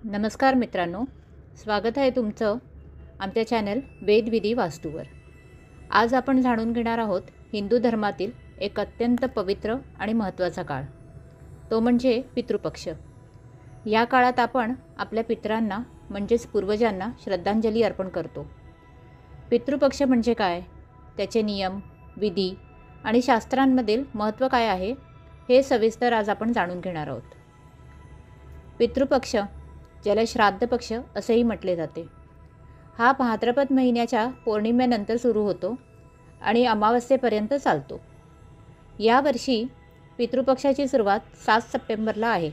नमस्कार मित्रांनो, स्वागत आहे तुमचं आमच्या चॅनल वेदविधी वास्तूवर। आज आपण जाणून घेणार आहोत हिंदू धर्मातील एक अत्यंत पवित्र आणि महत्त्वाचा काळ, तो म्हणजे पितृपक्ष। या काळात आपण आपल्या पितरांना म्हणजेच पूर्वजांना श्रद्धांजली अर्पण करतो। पितृपक्ष म्हणजे काय, त्याचे नियम, विधी आणि शास्त्रांमधील महत्त्व काय आहे हे सविस्तर आज आपण जाणून घेणार आहोत। पितृपक्ष, ज्याला श्राद्ध पक्ष असेही म्हटले जाते, हा भाद्रपद महिन्याच्या पौर्णिमेनंतर सुरू होतो आणि अमावस्येपर्यंत चालतो। यावर्षी पितृपक्षाची सुरुवात 7 सप्टेंबरला आहे,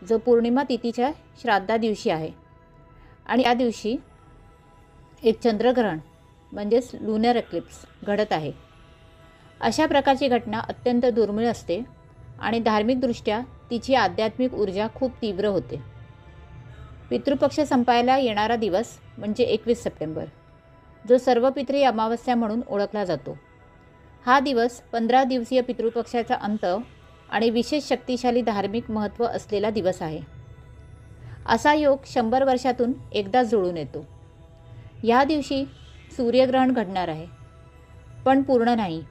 जो पौर्णिमा तिथीच्या श्राद्धा दिवशी आहे आणि या दिवशी एक चंद्रग्रहण म्हणजेच लुनर एक्लिप्स घडत आहे। अशा प्रकारची घटना अत्यंत दुर्मिळ असते आणि धार्मिकदृष्ट्या तिची आध्यात्मिक ऊर्जा खूप तीव्र होते। पितृपक्ष संपायला येणारा दिवस म्हणजे 21 सप्टेंबर, जो सर्वपित्री अमावस्या म्हणून ओळखला जातो। हा दिवस 15 दिवसीय पितृपक्षाचा अंत आणि विशेष शक्तिशाली धार्मिक महत्त्व असलेला दिवस आहे। असा योग 100 वर्षातून एकदा जुळून येतो। या दिवशी सूर्यग्रहण घडणार आहे, पण पूर्ण नाही।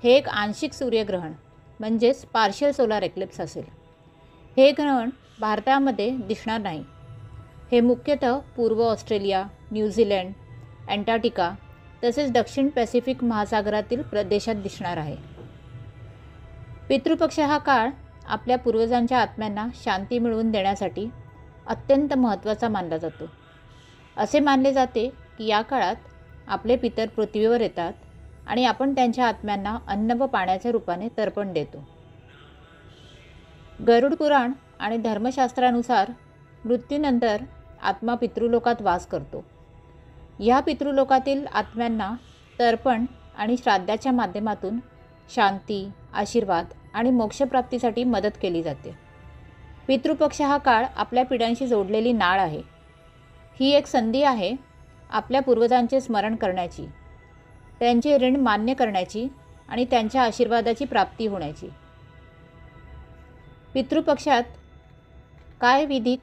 हे एक आंशिक सूर्यग्रहण म्हणजेच पार्शियल सोलार एक्लिप्स असेल। हे ग्रहण भारतामध्ये दिसणार नाही। हे मुख्यतः पूर्व ऑस्ट्रेलिया, न्यूझीलंड, अंटार्क्टिका तसेच दक्षिण पॅसिफिक महासागरातील प्रदेशात दिसणार आहे। पितृपक्ष हा काळ आपल्या पूर्वजांच्या आत्म्यांना शांती मिळवून देण्यासाठी अत्यंत महत्त्वाचा मानला जातो। असे मानले जाते की या काळात आपले पितर पृथ्वीवर येतात आणि आपण त्यांच्या आत्म्यांना अन्न व पाण्याच्या रूपाने तर्पण देतो। गरुड पुराण आणि धर्मशास्त्रानुसार मृत्यूनंतर आत्मा पितृलोकात वास करतो। या पितृलोकातील आत्म्यांना तर्पण आणि श्राद्धाच्या माध्यमातून शांती, आशीर्वाद आणि मोक्षप्राप्तीसाठी मदत केली जाते। पितृपक्ष हा काळ आपल्या पिढ्यांशी जोडलेली नाळ आहे। ही एक संधी आहे आपल्या पूर्वजांचे स्मरण करण्याची, त्यांचे ऋण मान्य करण्याची आणि त्यांच्या आशीर्वादाची प्राप्ती होण्याची। पितृपक्षात काय विधी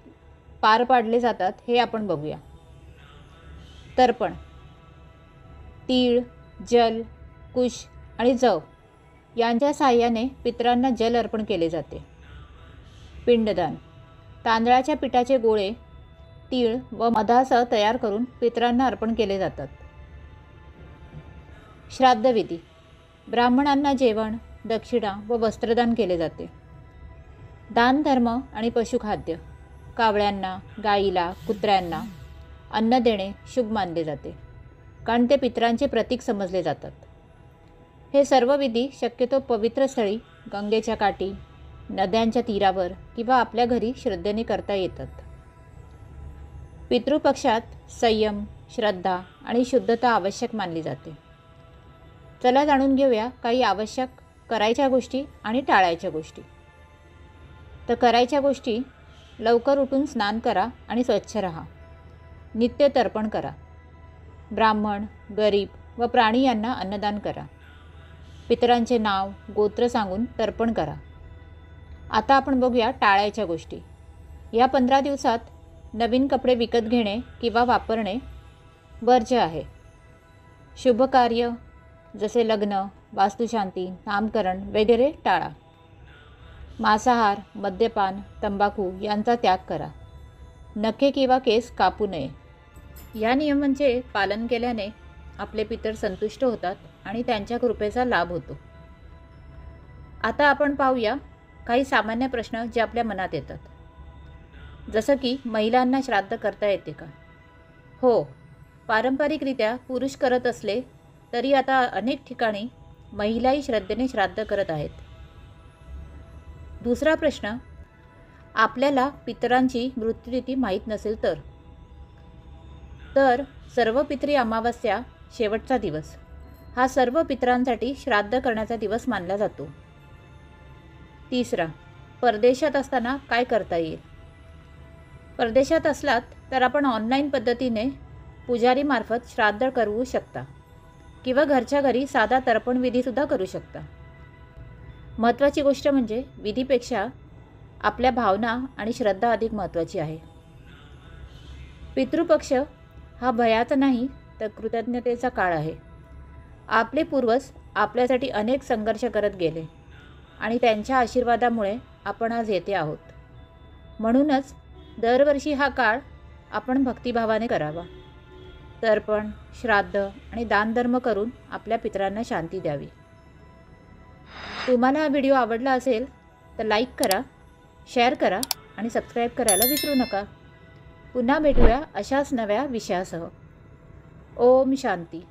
पार पाडले जातात हे आपण बघूया। तर्पण: तीळ, जल, कुश आणि जव यांच्या साहाय्याने पितरांना जल अर्पण केले जाते। पिंडदान: तांदळाच्या पिठाचे गोळे तीळ व मधासह तयार करून पितरांना अर्पण केले जातात। श्राद्धविधी: ब्राह्मणांना जेवण, दक्षिणा व वस्त्रदान केले जाते। दानधर्म आणि पशुखाद्य: कावळ्यांना, गाईला, कुत्र्यांना अन्न देणे शुभ मानले जाते, कारण ते पितरांचे प्रतीक समजले जातात। हे सर्व विधी शक्यतो पवित्र स्थळी, गंगेच्या काठी, नद्यांच्या तीरावर किंवा आपल्या घरी श्रद्धेने करता येतात। पितृपक्षात संयम, श्रद्धा आणि शुद्धता आवश्यक मानली जाते। चला जाणून घेऊया काही आवश्यक करायच्या गोष्टी आणि टाळायच्या गोष्टी। तर करायच्या गोष्टी: लवकर उठून स्नान करा आणि स्वच्छ राहा। नित्य तर्पण करा। ब्राह्मण, गरीब व प्राणी यांना अन्नदान करा। पितरांचे नाव, गोत्र सांगून तर्पण करा। आता आपण बघूया टाळायच्या गोष्टी। या 15 दिवसात नवीन कपडे विकत घेणे किंवा वापरणे वर्ज्य आहे। शुभ कार्य जसे लग्न, वास्तुशांती, नामकरण वगैरे टाळा। मांसाहार, मद्यपान, तंबाखू यांचा त्याग करा। नखे किंवा केस कापू नये। या नियमांचे पालन केल्याने आपले पितर संतुष्ट होतात आणि त्यांच्या कृपेचा लाभ होतो। आता आपण पाहूया काही सामान्य प्रश्न जे आपल्या मनात येतात, जसं की महिलांना श्राद्ध करता येते का? हो, पारंपरिकरित्या पुरुष करत असले तरी आता अनेक ठिकाणी महिलाही श्रद्धेने श्राद्ध करत आहेत। दुसरा प्रश्न: आपल्याला पितरांची मृत्युतिथी माहीत नसेल तर सर्व पितरी अमावस्या शेवटचा दिवस हा सर्व पितरांसाठी श्राद्ध करण्याचा दिवस मानला जातो। तिसरा: परदेशात असताना काय करता येईल? परदेशात असलात तर आपण ऑनलाईन पद्धतीने पुजारीमार्फत श्राद्ध करू शकता किंवा घरच्या घरी साधा तर्पण विधीसुद्धा करू शकता। महत्त्वाची गोष्ट म्हणजे विधीपेक्षा आपल्या भावना आणि श्रद्धा अधिक महत्त्वाची आहे। पितृपक्ष हा भयाचा नाही तर कृतज्ञतेचा काळ आहे. आपले पूर्वज आपल्यासाठी अनेक संघर्ष करत गेले आणि त्यांच्या आशीर्वादामुळे आपण आज येथे आहोत. म्हणूनच दरवर्षी हा काळ आपण भक्तिभावाने करावा. तर्पण, श्राद्ध आणि दानधर्म करून आपल्या पितरांना शांती द्यावी. तुम्हाला हा व्हिडिओ आवडला असेल तर लाईक करा, शेअर करा आणि सबस्क्राईब करायला विसरू नका. पुन्हा भेटूया अशाच नव्या विषयासह. ओम शांती.